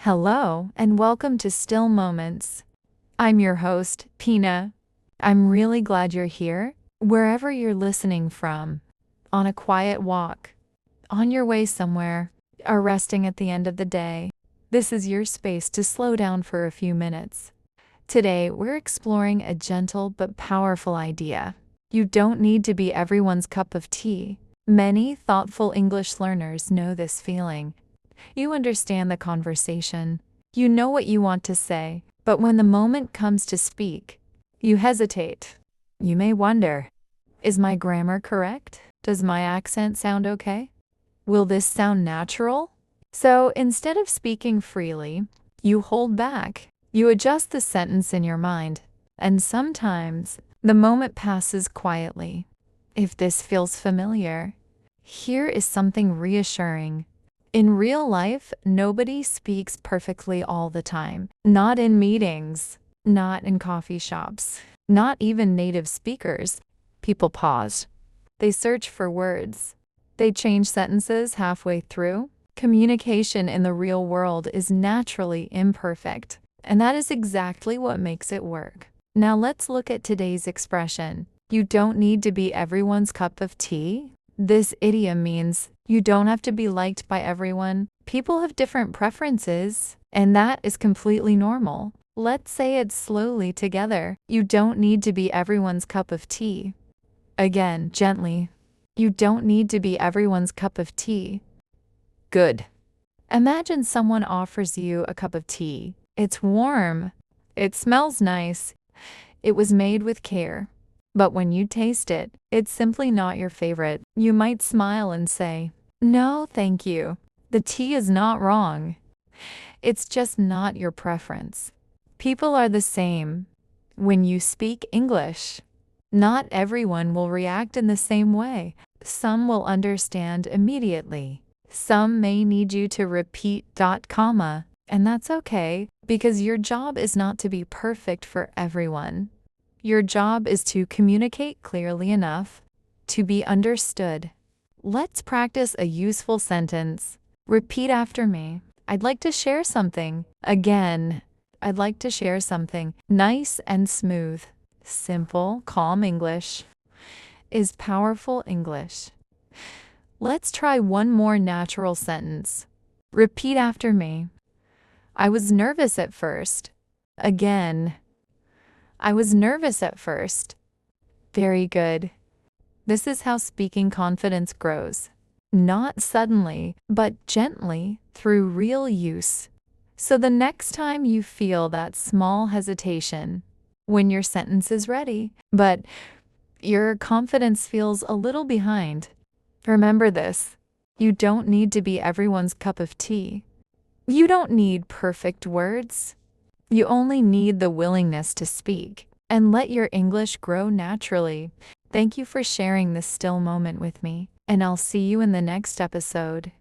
Hello, and welcome to Still Moments. I'm your host, Pina. I'm really glad you're here, wherever you're listening from. On a quiet walk, on your way somewhere, or resting at the end of the day. This is your space to slow down for a few minutes. Today, we're exploring a gentle but powerful idea. You don't need to be everyone's cup of tea. Many thoughtful English learners know this feeling. You understand the conversation. You know what you want to say, but when the moment comes to speak, you hesitate. You may wonder, is my grammar correct? Does my accent sound okay? Will this sound natural? So instead of speaking freely, you hold back. You adjust the sentence in your mind, and sometimes the moment passes quietly. If this feels familiar, here is something reassuring. In real life, nobody speaks perfectly all the time. Not in meetings, not in coffee shops, not even native speakers. People pause. They search for words. They change sentences halfway through. Communication in the real world is naturally imperfect, and that is exactly what makes it work. Now let's look at today's expression. You don't need to be everyone's cup of tea. This idiom means you don't have to be liked by everyone. People have different preferences, and that is completely normal. Let's say it slowly together. You don't need to be everyone's cup of tea. Again, gently. You don't need to be everyone's cup of tea. Good. Imagine someone offers you a cup of tea. It's warm. It smells nice. It was made with care. But when you taste it, it's simply not your favorite. You might smile and say, "No, thank you. The tea is not wrong. It's just not your preference." People are the same. When you speak English, not everyone will react in the same way. Some will understand immediately. Some may need you to repeat comma, and that's okay, because your job is not to be perfect for everyone. Your job is to communicate clearly enough to be understood. Let's practice a useful sentence. Repeat after me. I'd like to share something. Again, I'd like to share something. Nice and smooth. Simple, calm English is powerful English. Let's try one more natural sentence. Repeat after me. I was nervous at first. Again, I was nervous at first. Very good. This is how speaking confidence grows. Not suddenly, but gently through real use. So the next time you feel that small hesitation, when your sentence is ready, but your confidence feels a little behind, remember this. You don't need to be everyone's cup of tea. You don't need perfect words. You only need the willingness to speak and let your English grow naturally. Thank you for sharing this still moment with me, and I'll see you in the next episode.